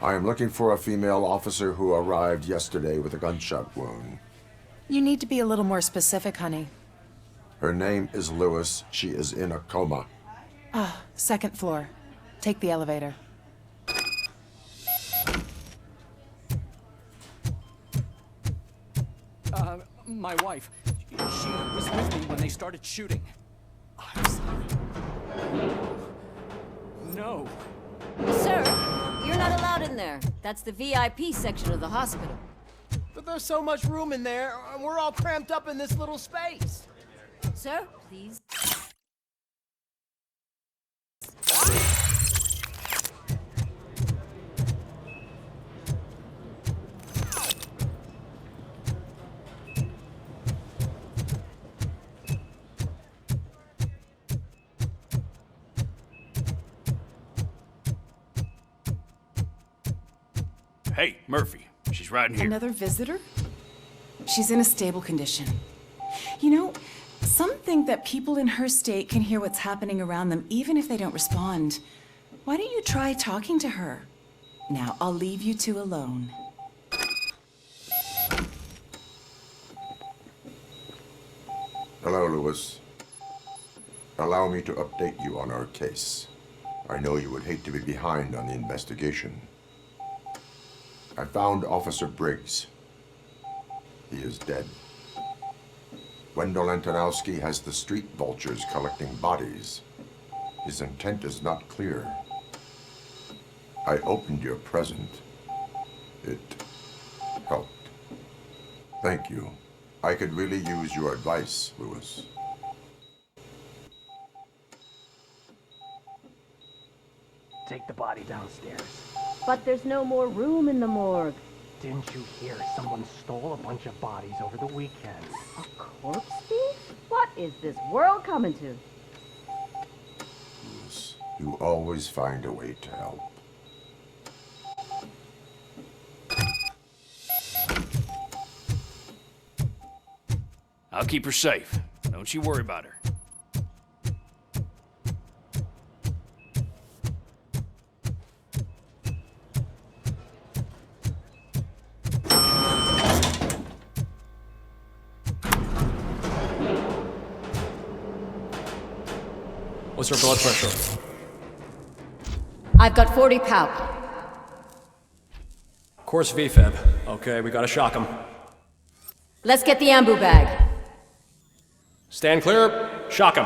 I am looking for a female officer who arrived yesterday with a gunshot wound. You need to be a little more specific, honey. Her name is Lewis. She is in a coma. Ah, second floor. Take the elevator. My wife. She was with me when they started shooting. I'm sorry. No. Sir, you're not allowed in there. That's the VIP section of the hospital. But there's so much room in there, and we're all cramped up in this little space. Sir, please. Hey, Murphy. She's right in here. Another visitor? She's in a stable condition. You know, some think that people in her state can hear what's happening around them even if they don't respond. Why don't you try talking to her? Now, I'll leave you two alone. Hello, Lewis. Allow me to update you on our case. I know you would hate to be behind on the investigation. I found Officer Briggs. He is dead. Wendell Antonowski has the street vultures collecting bodies. His intent is not clear. I opened your present. It helped. Thank you. I could really use your advice, Lewis. Take the body downstairs. But there's no more room in the morgue. Didn't you hear someone stole a bunch of bodies over the weekend? A corpse thief? What is this world coming to? Lewis, you always find a way to help. I'll keep her safe. Don't you worry about her. What's her blood pressure? I've got 40 pout. Course VFib. Okay, we gotta shock him. Let's get the ambu bag. Stand clear. Shock him.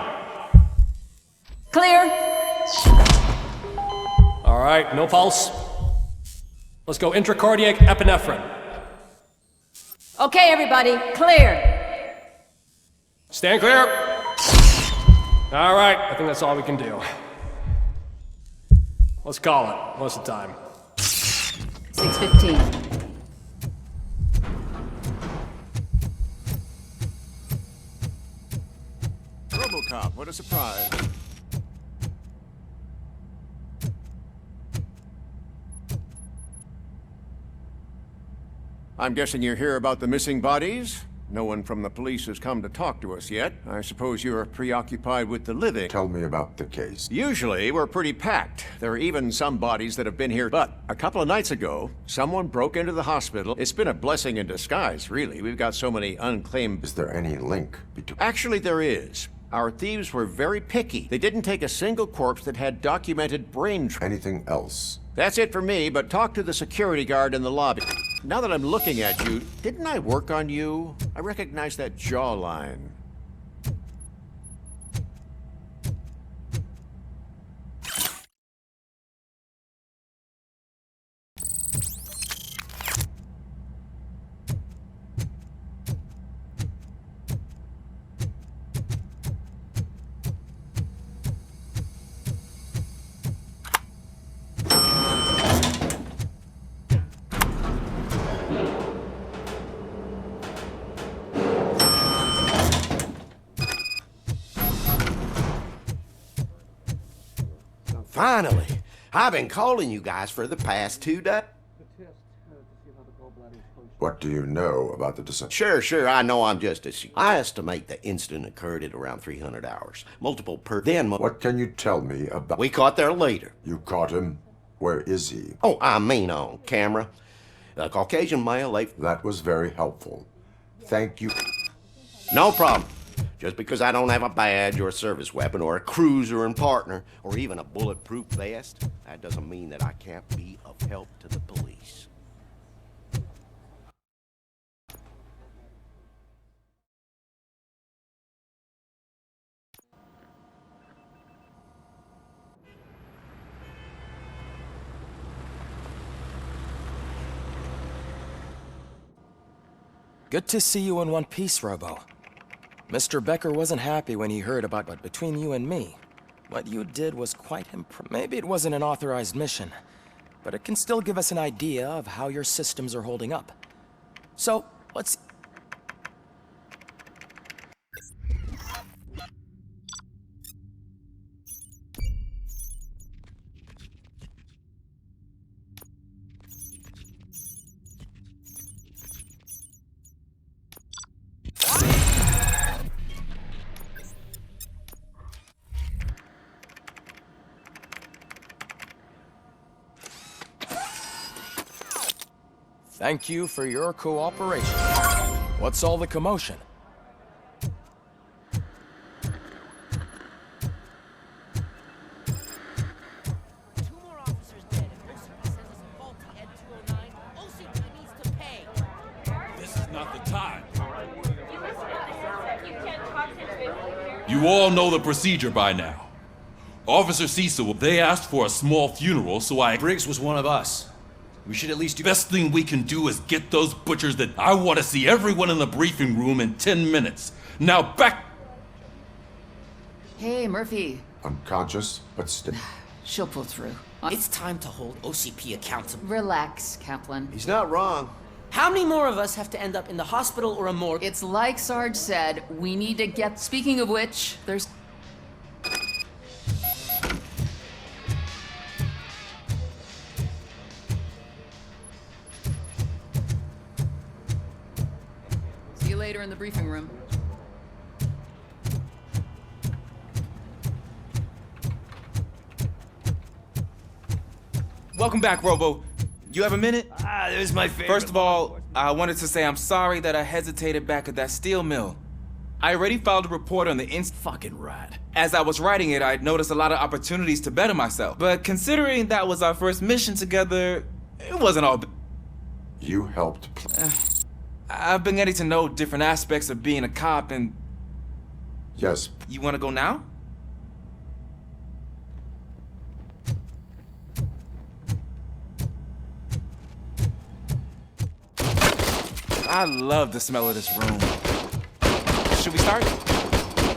Clear. All right, no pulse. Let's go intracardiac epinephrine. Okay, everybody, clear. Stand clear. All right, I think that's all we can do. Let's call it. What's the time? 6:15. Robocop, what a surprise. I'm guessing you're here about the missing bodies? No one from the police has come to talk to us yet. I suppose you're preoccupied with the living. Tell me about the case. Usually, we're pretty packed. There are even some bodies that have been here. But a couple of nights ago, someone broke into the hospital. It's been a blessing in disguise, really. We've got so many unclaimed... Is there any link between... Actually, there is. Our thieves were very picky. They didn't take a single corpse that had documented brain... Anything else? That's it for me, but talk to the security guard in the lobby. Now that I'm looking at you, didn't I work on you? I recognize that jawline. Finally! I've been calling you guys for the past 2 days. What do you know about the descent? Sure, I know I'm just a... I estimate the incident occurred at around 300 hours. Multiple per... Then... What can you tell me about... We caught there later. You caught him? Where is he? Oh, I mean on camera. A Caucasian male, That was very helpful. Thank you. No problem. Just because I don't have a badge or a service weapon or a cruiser and partner or even a bulletproof vest, that doesn't mean that I can't be of help to the police. Good to see you in one piece, Robo. Mr. Becker wasn't happy when he heard about what between you and me. What you did was quite Maybe it wasn't an authorized mission, but it can still give us an idea of how your systems are holding up. So, let's... Thank you for your cooperation. What's all the commotion? Two more officers dead, and OCP sends us a faulty Ed 209. OCP needs to pay. This is not the time. You all know the procedure by now. Officer Cecil, they asked for a small funeral, so Briggs was one of us. We should at least do... Best thing we can do is get those butchers that I want to see everyone in the briefing room in 10 minutes. Now back... Hey, Murphy. Unconscious, but still. She'll pull through. It's time to hold OCP accountable. Relax, Kaplan. He's not wrong. How many more of us have to end up in the hospital or a morgue? It's like Sarge said, we need to get... Speaking of which, there's... See you later in the briefing room. Welcome back, Robo. You have a minute? There's my favorite. First of all, I wanted to say I'm sorry that I hesitated back at that steel mill. I already filed a report on the Fucking rat. As I was writing it, I'd noticed a lot of opportunities to better myself. But considering that was our first mission together, it wasn't all... You helped. I've been getting to know different aspects of being a cop, and... Yes. You want to go now? I love the smell of this room. Should we start?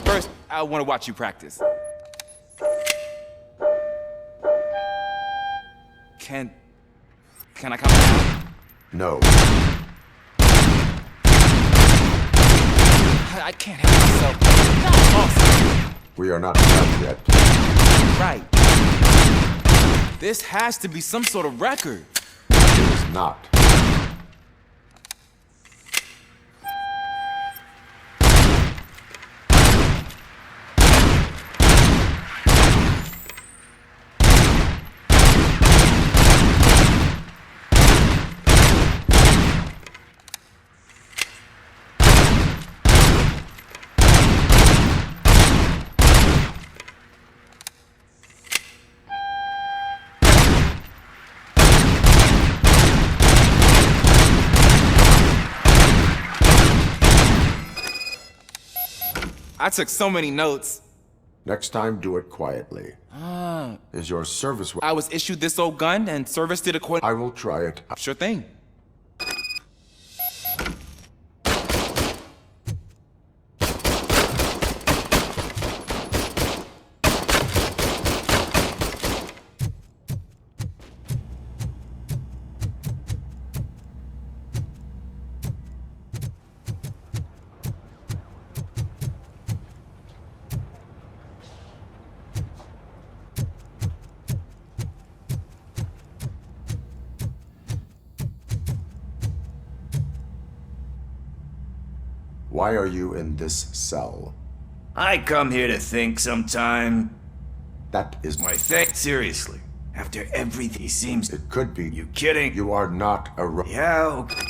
First, I want to watch you practice. Can I come out? No. I can't help myself. Awesome. We are not done yet. Right. This has to be some sort of record. It is not. I took so many notes. Next time, do it quietly. Is your service... I was issued this old gun and serviced it according... I will try it. Sure thing. Why are you in this cell? I come here to think sometime. That is My thing. Seriously. After everything seems... It could be. You kidding? You are not a Yeah, okay.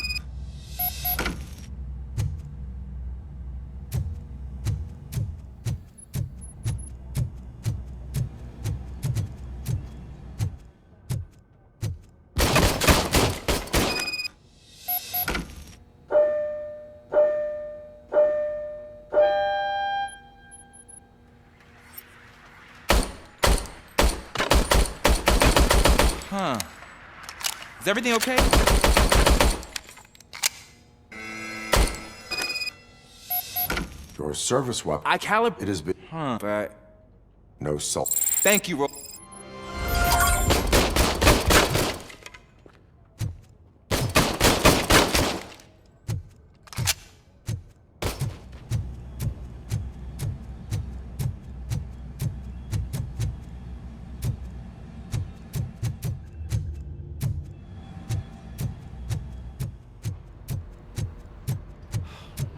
Huh. Is everything okay? Your service weapon. I It has been. Huh. But... No salt. Thank you,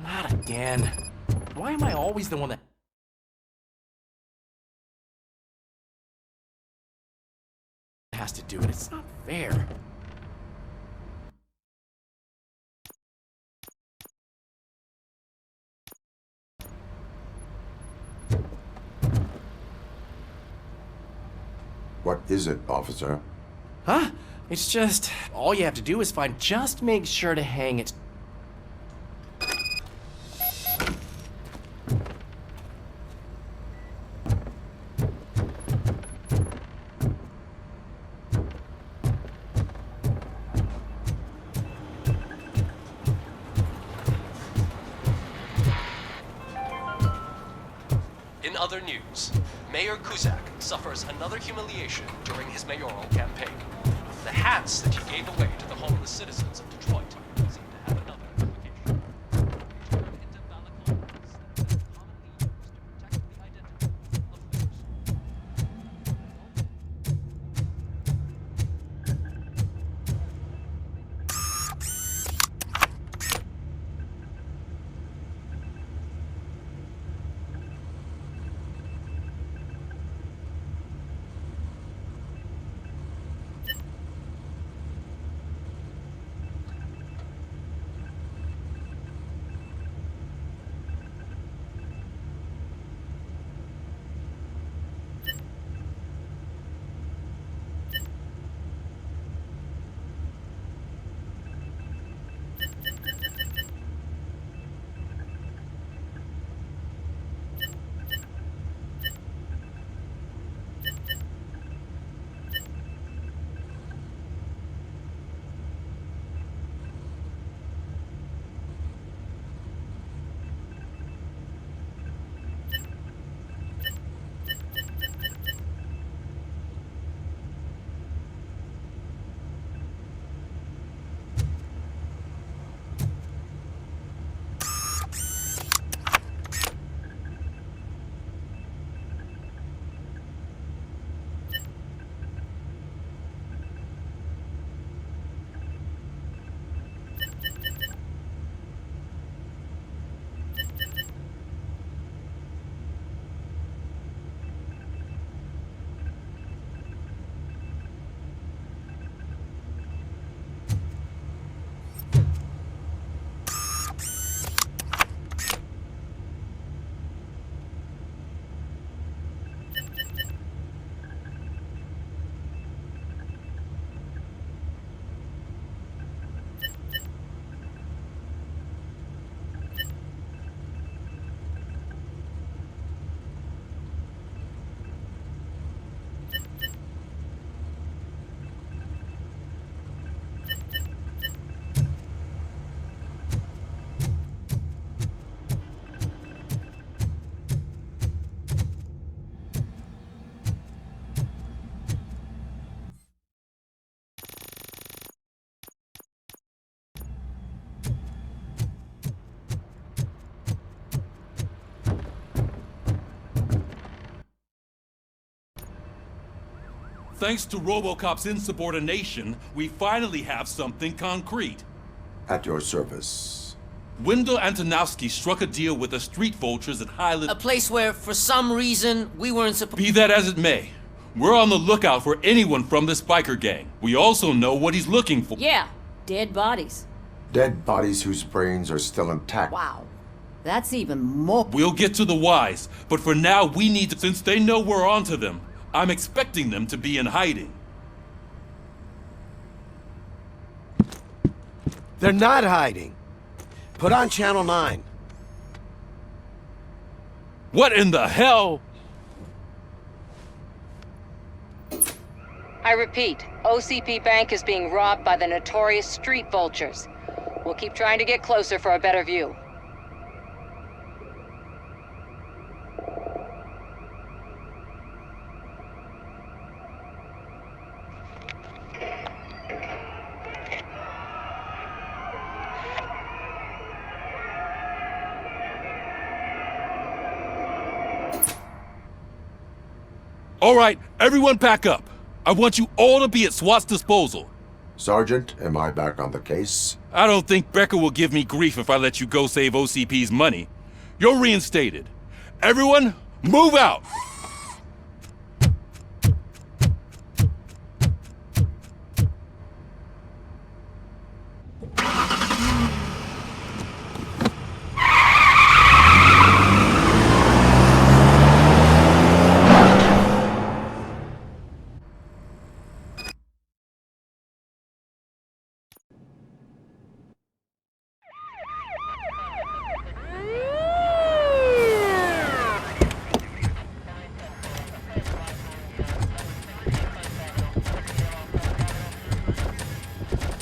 Not again. Why am I always the one that... has to do it? It's not fair. What is it, officer? Huh? It's just... all you have to do is just make sure to hang it... In other news, Mayor Kuzak suffers another humiliation during his mayoral campaign. The hats that he gave away to the homeless citizens of Detroit seem to have another implication. Turn into balaclavas that are commonly used to protect the identity of leaders. Thanks to Robocop's insubordination, we finally have something concrete. At your service. Wendell Antonowski struck a deal with the street vultures at Highland... A place where, for some reason, we weren't supposed... Be that as it may, We're on the lookout for anyone from this biker gang. We also know what he's looking for. Yeah, dead bodies. Dead bodies whose brains are still intact. Wow. That's even more. We'll get to the whys, but for now we need to, since they know we're onto them, I'm expecting them to be in hiding. They're not hiding. Put on Channel 9. What in the hell? I repeat, OCP Bank is being robbed by the notorious street vultures. We'll keep trying to get closer for a better view. All right, everyone back up. I want you all to be at SWAT's disposal. Sergeant, am I back on the case? I don't think Becker will give me grief if I let you go save OCP's money. You're reinstated. Everyone, move out!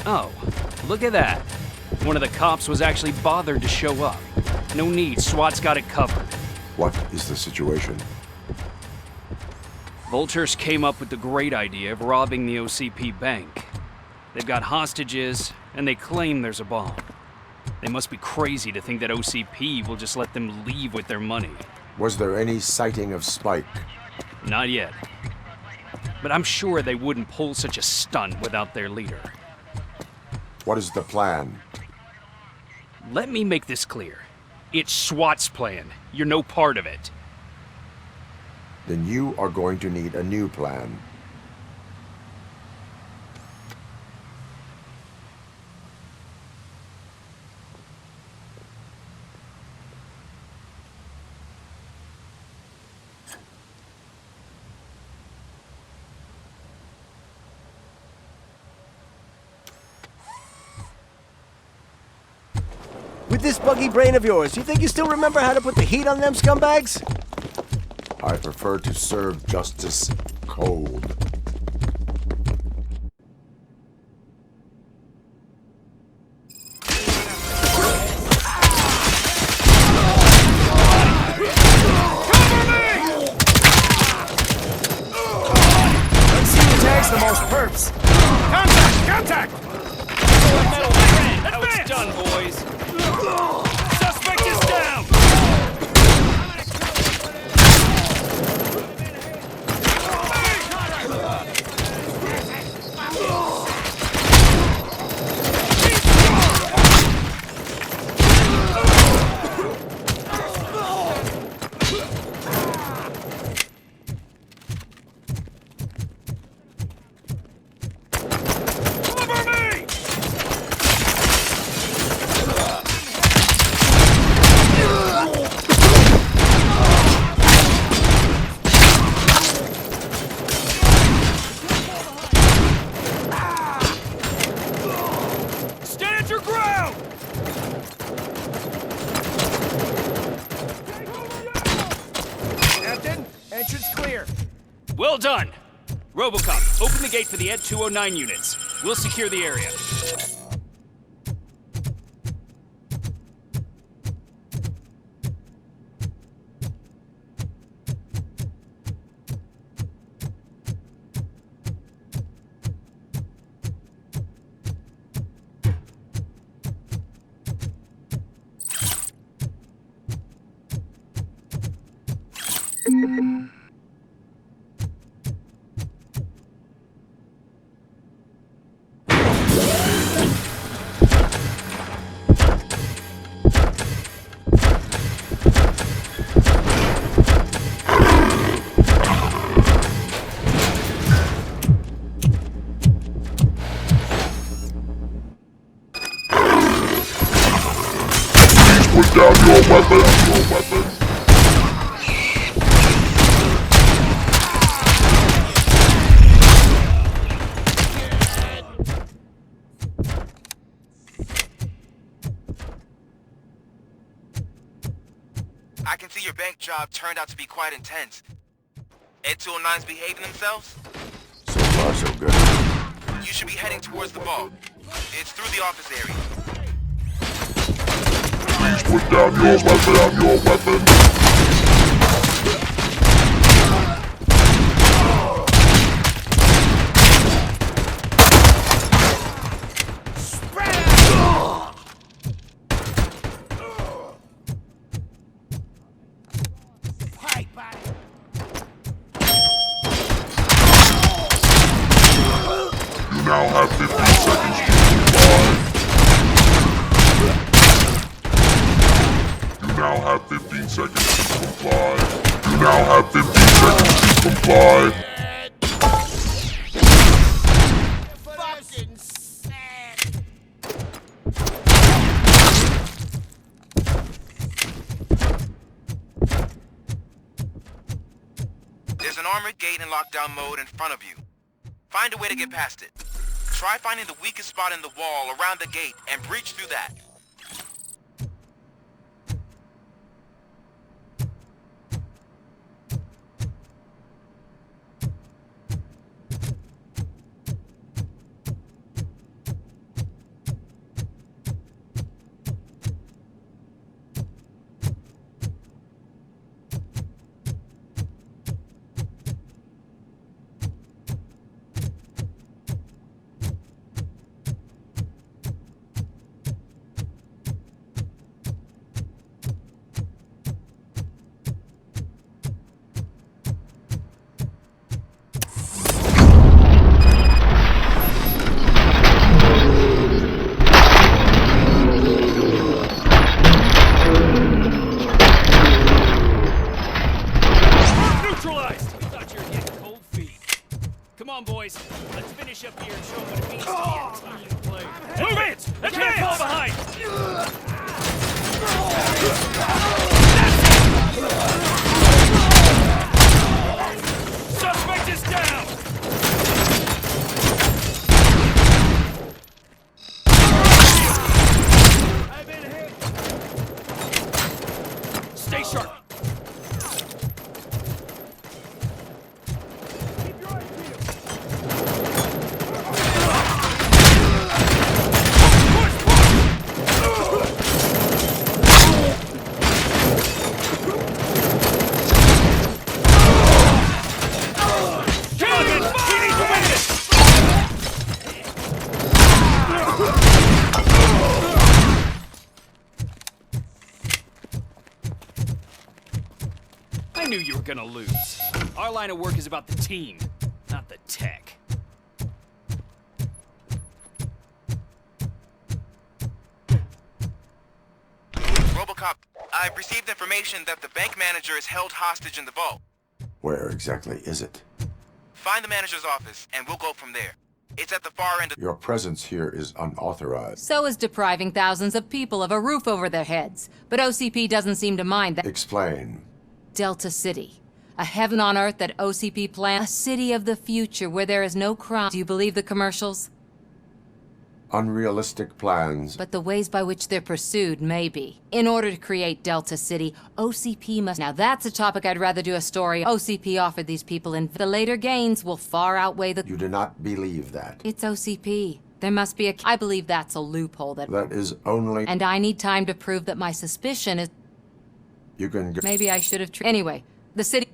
Oh, look at that. One of the cops was actually bothered to show up. No need, SWAT's got it covered. What is the situation? Vultures came up with the great idea of robbing the OCP bank. They've got hostages, and they claim there's a bomb. They must be crazy to think that OCP will just let them leave with their money. Was there any sighting of Spike? Not yet. But I'm sure they wouldn't pull such a stunt without their leader. What is the plan? Let me make this clear. It's SWAT's plan. You're no part of it. Then you are going to need a new plan. With this buggy brain of yours, you think you still remember how to put the heat on them scumbags? I prefer to serve justice cold. Let's see who tags the most perps. Contact! Contact! That was done, boys. Suspect is down! Stand your ground! Captain, entrance clear. Well done. Robocop, open the gate for the Ed 209 units. We'll secure the area. down your weapon. I can see your bank job turned out to be quite intense. Ed 209's behaving themselves? So far, so good. You should be heading towards the vault. It's through the office area. Please put down your weapon. You now have 15 seconds to comply. You now have 15 seconds to comply. You now have 15 seconds to comply. Fucking sad. There's an armored gate in lockdown mode in front of you. Find a way to get past it. Try finding the weakest spot in the wall around the gate and breach through that. Neutralized! We thought you were getting cold feet. Come on, boys. Let's finish up here and show them what it means to be a team player. Move it! And can't fall behind! Suspect is down! I've been hit! Stay sharp! I knew you were gonna lose. Our line of work is about the team, not the tech. Robocop, I've received information that the bank manager is held hostage in the vault. Where exactly is it? Find the manager's office, and we'll go from there. It's at the far end of... Your presence here is unauthorized. So is depriving thousands of people of a roof over their heads. But OCP doesn't seem to mind that. Explain. Delta City. A heaven on earth that OCP plans. A city of the future where there is no crime. Do you believe the commercials? Unrealistic plans. But the ways by which they're pursued may be. In order to create Delta City, OCP must... Now that's a topic I'd rather do a story. OCP offered these people, and the later gains will far outweigh the... You do not believe that. It's OCP. There must be a... I believe that's a loophole that... That is only... And I need time to prove that my suspicion is... You can go... Maybe I should have... Anyway, the city...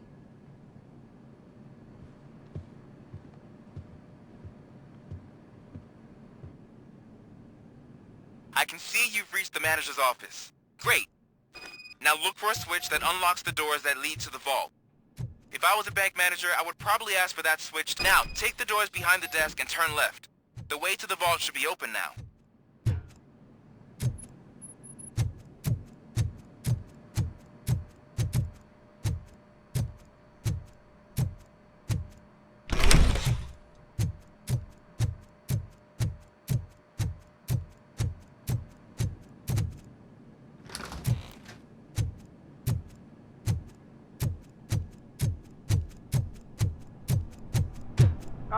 I can see you've reached the manager's office. Great. Now look for a switch that unlocks the doors that lead to the vault. If I was a bank manager, I would probably ask for that switch. Now, take the doors behind the desk and turn left. The way to the vault should be open now.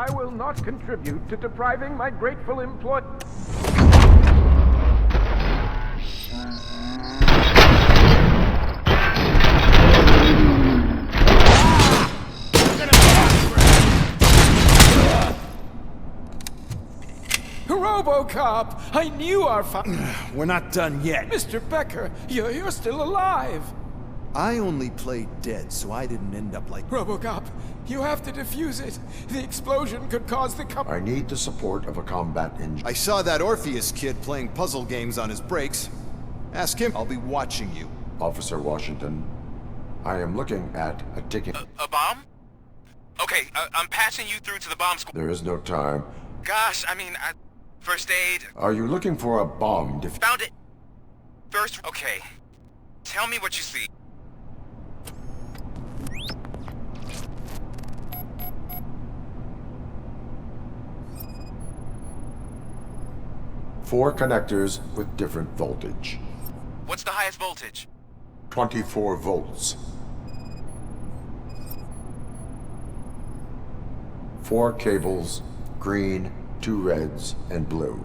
I will not contribute to depriving my grateful employ... Robocop! I knew our We're not done yet. Mr. Becker, you're still alive! I only played dead, so I didn't end up like... Robocop, you have to defuse it. The explosion could cause the I need the support of a combat engine. I saw that Orpheus kid playing puzzle games on his breaks. Ask him. I'll be watching you. Officer Washington, I am looking at a ticking... A bomb? Okay, I'm passing you through to the bomb squad. There is no time. Gosh, I mean, first aid. Are you looking for a bomb Found it. First, okay. Tell me what you see. Four connectors with different voltage. What's the highest voltage? 24 volts. 4 cables, green, 2 reds, and blue.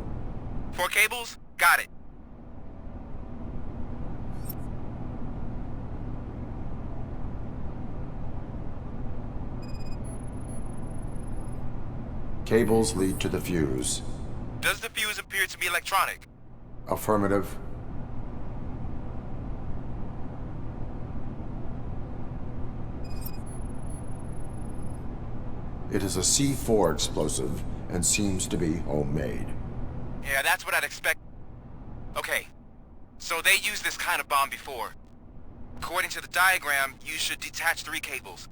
4 cables? Got it. Cables lead to the fuse. Does the fuse appear to be electronic? Affirmative. It is a C4 explosive and seems to be homemade. Yeah, that's what I'd expect. Okay, so they used this kind of bomb before. According to the diagram, you should detach 3 cables.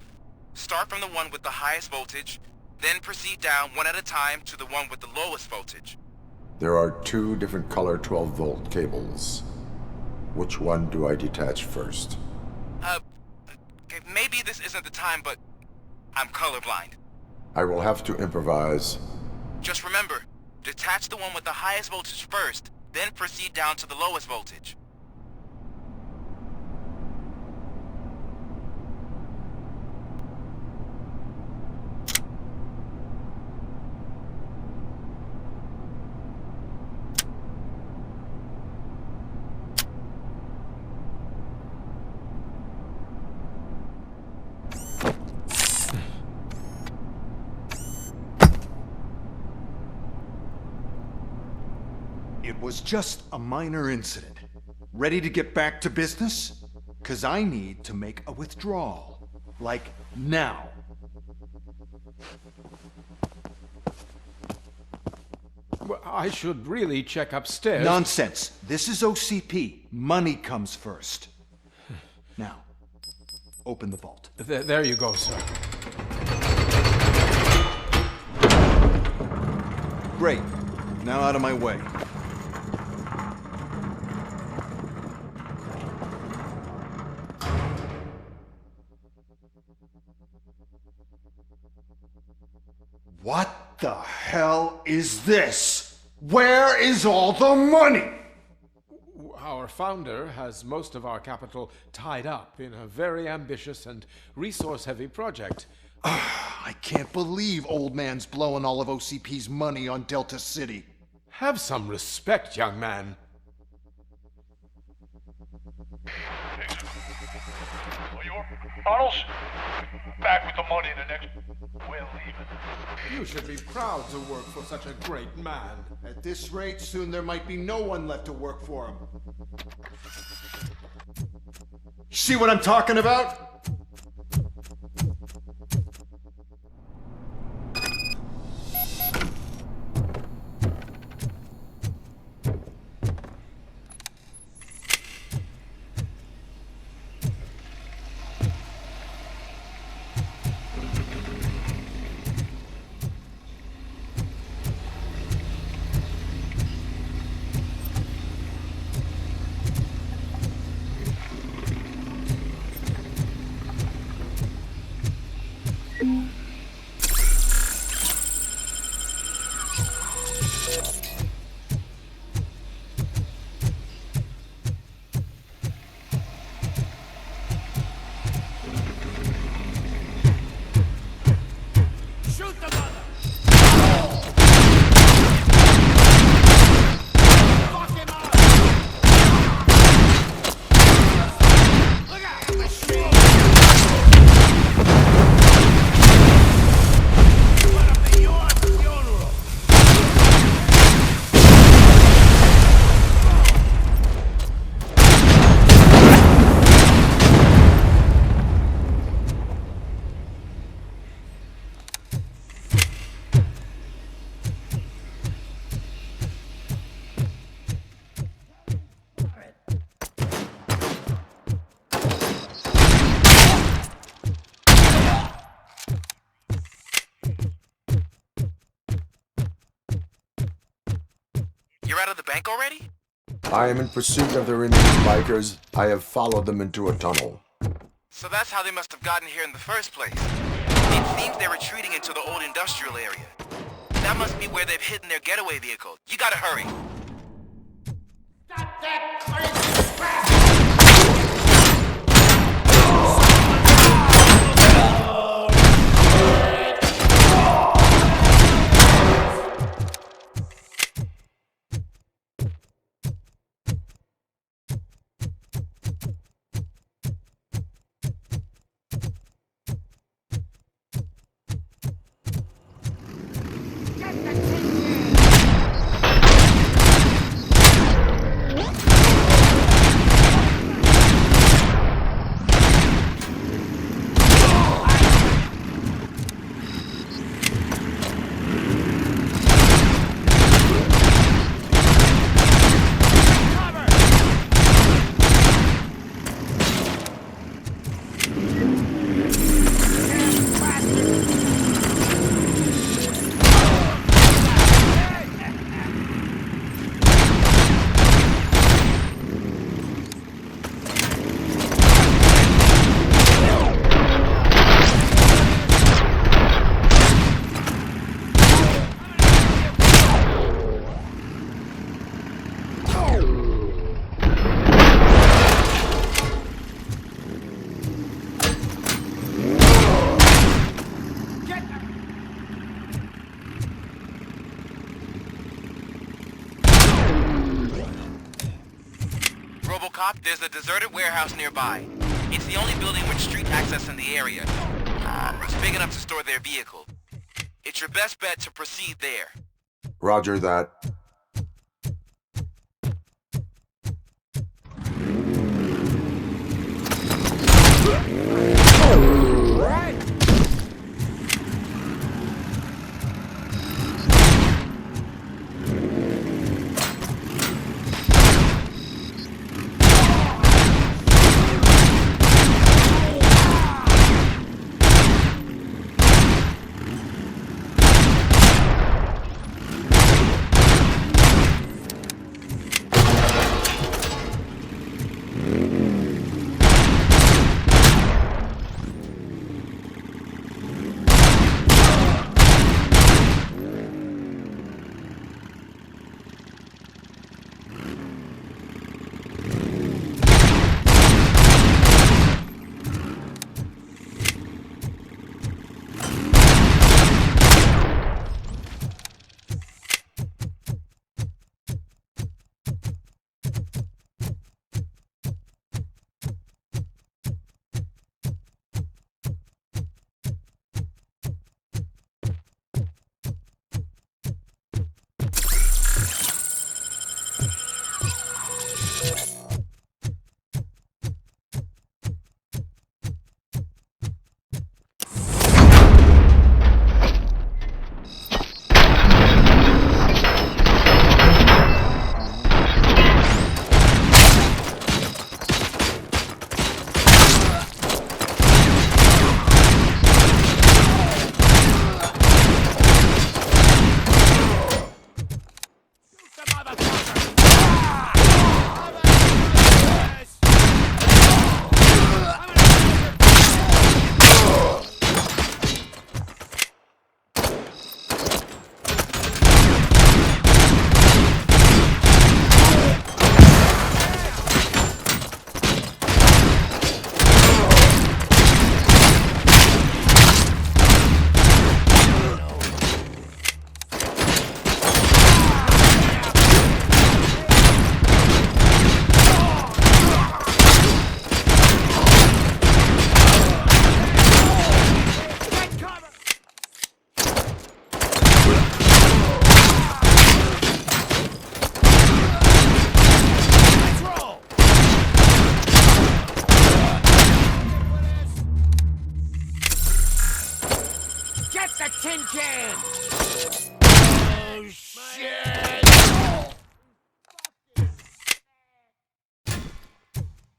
Start from the one with the highest voltage, then proceed down one at a time to the one with the lowest voltage. There are 2 different color 12-volt cables. Which one do I detach first? Okay, maybe this isn't the time, but I'm colorblind. I will have to improvise. Just remember, detach the one with the highest voltage first, then proceed down to the lowest voltage. It was just a minor incident. Ready to get back to business? 'Cause I need to make a withdrawal. Like, now. Well, I should really check upstairs. Nonsense. This is OCP. Money comes first. Now, open the vault. There you go, sir. Great. Now out of my way. What the hell is this? Where is all the money? Our founder has most of our capital tied up in a very ambitious and resource-heavy project. I can't believe old man's blowing all of OCP's money on Delta City. Have some respect, young man. Arnold's back with the money in the next... We're leaving. You should be proud to work for such a great man. At this rate, soon there might be no one left to work for him. See what I'm talking about? They're out of the bank already? I am in pursuit of the remaining bikers. I have followed them into a tunnel. So that's how they must have gotten here in the first place. It seems they're retreating into the old industrial area. That must be where they've hidden their getaway vehicle. You gotta hurry. Stop that crazy crap! Robocop, there's a deserted warehouse nearby. It's the only building with street access in the area. It's big enough to store their vehicle. It's your best bet to proceed there. Roger that. tin can! Oh, shit!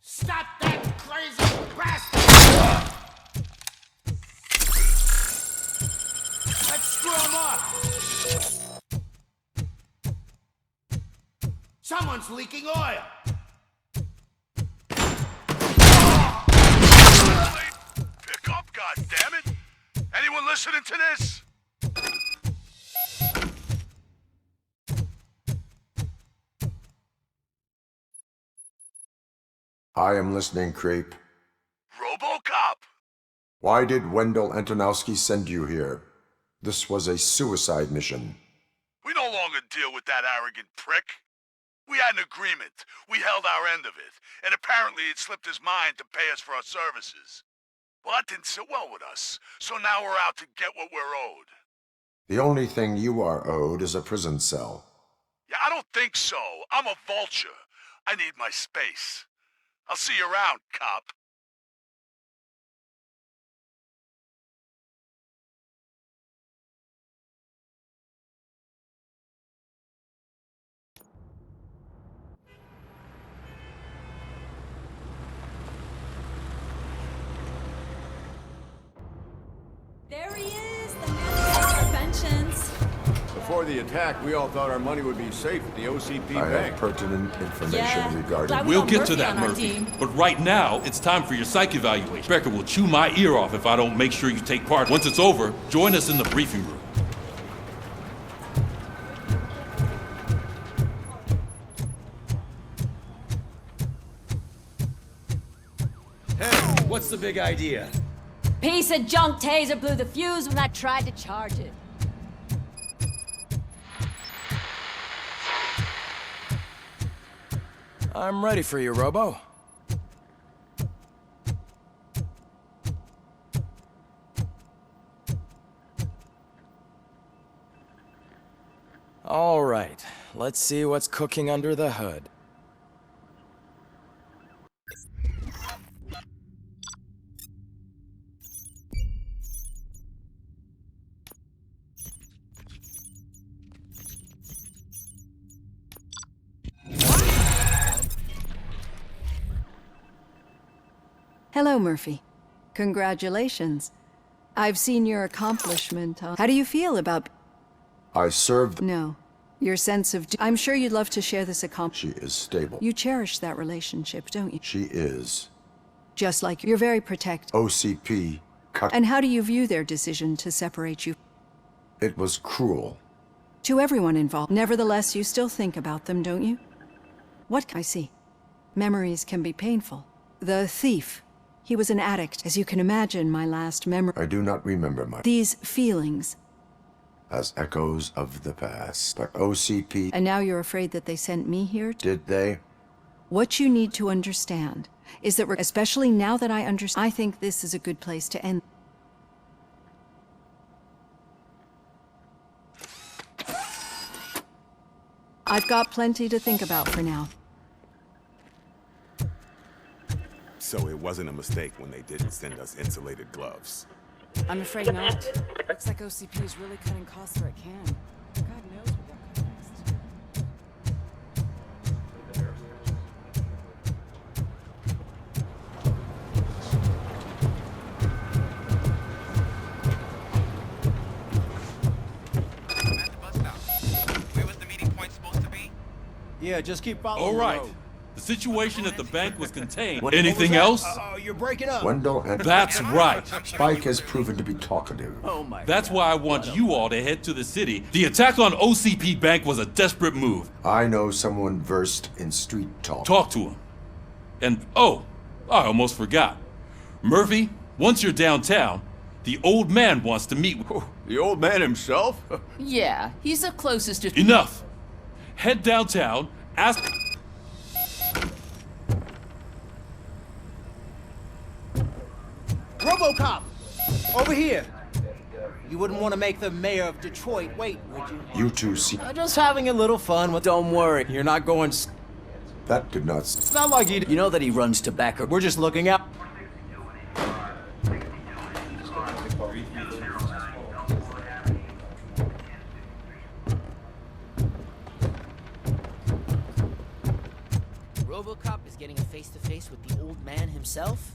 Stop that crazy bastard! Let's screw him up! Someone's leaking oil! Pick up, goddammit! Anyone listening to this? I am listening, creep. Robocop! Why did Wendell Antonowski send you here? This was a suicide mission. We no longer deal with that arrogant prick. We had an agreement. We held our end of it. And apparently it slipped his mind to pay us for our services. Well, that didn't sit well with us. So now we're out to get what we're owed. The only thing you are owed is a prison cell. Yeah, I don't think so. I'm a vulture. I need my space. I'll see you around, cop. There he is, the man of our pensions. Before the attack, we all thought our money would be safe at the OCP I bank. have pertinent information Yeah, regarding... glad we We'll got get to Murphy that, on our Murphy. team. But right now, it's time for your psych evaluation. Becker will chew my ear off if I don't make sure you take part. Once it's over, join us in the briefing room. Hey, what's the big idea? Piece of junk taser blew the fuse when I tried to charge it. I'm ready for you, Robo. All right, let's see what's cooking under the hood. Hello, Murphy. Congratulations. I've seen your accomplishment. How do you feel about... I served... No. Your sense of... I'm sure you'd love to share this accomplishment. She is stable. You cherish that relationship, don't you? She is. Just like you're very protective. OCP cut... And how do you view their decision to separate you? It was cruel. To everyone involved. Nevertheless, you still think about them, don't you? What I see. Memories can be painful. The thief. He was an addict. As you can imagine, my last memory... I do not remember my... These feelings. As echoes of the past. But OCP... And now you're afraid that they sent me here? Did they? What you need to understand is that especially now that I understand, I think this is a good place to end. I've got plenty to think about for now. So it wasn't a mistake when they didn't send us insulated gloves. I'm afraid not. Looks like OCP is really cutting costs where it can. God knows what they'll cut next. I'm at the bus stop. Where was the meeting point supposed to be? Yeah, just keep following All right. the road. The situation at the bank was contained. What Anything was that? else? You're breaking up. Wendell and... That's right. Spike has proven to be talkative. Oh my That's why I want you all to head to the city. The attack on OCP Bank was a desperate move. I know someone versed in street talk. Talk to him. And, oh, I almost forgot. Murphy, once you're downtown, the old man wants to meet with... The old man himself? Yeah, he's the closest to... Enough! Head downtown, ask... Robocop! Over here! You wouldn't want to make the mayor of Detroit wait, would you? You two see... Just having a little fun with... Don't worry, you're not going... That did not... It's not like you know that he runs tobacco. We're just looking out. Robocop is getting a face-to-face with the old man himself?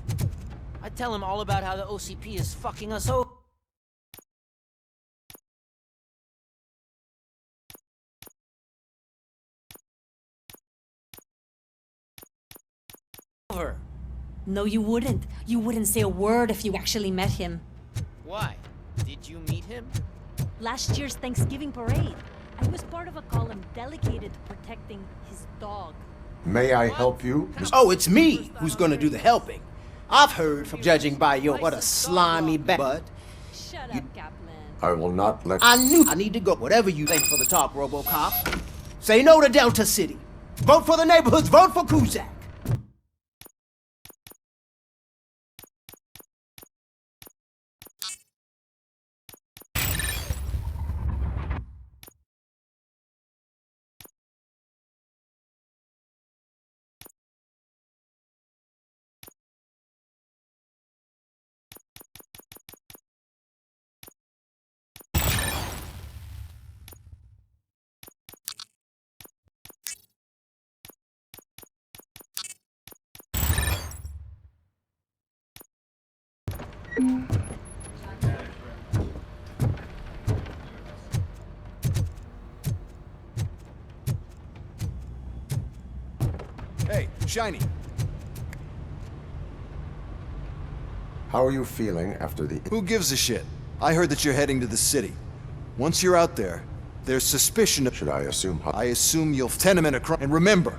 I'd tell him all about how the OCP is fucking us over. Over. No, you wouldn't. You wouldn't say a word if you actually met him. Why? Did you meet him? Last year's Thanksgiving parade. I was part of a column delegated to protecting his dog. May I help you, Mr. Oh, it's me who's gonna do the helping. I've heard from judging by your what a slimy butt. Shut up, Kaplan. I will not let... I knew I need to go. Whatever you think for the talk, Robocop. Say no to Delta City. Vote for the neighborhoods. Vote for Cusack. Hey, Shiny. How are you feeling after the... Who gives a shit? I heard that you're heading to the city. Once you're out there, there's suspicion of... Should I assume... I assume you'll tenement a crime. And remember,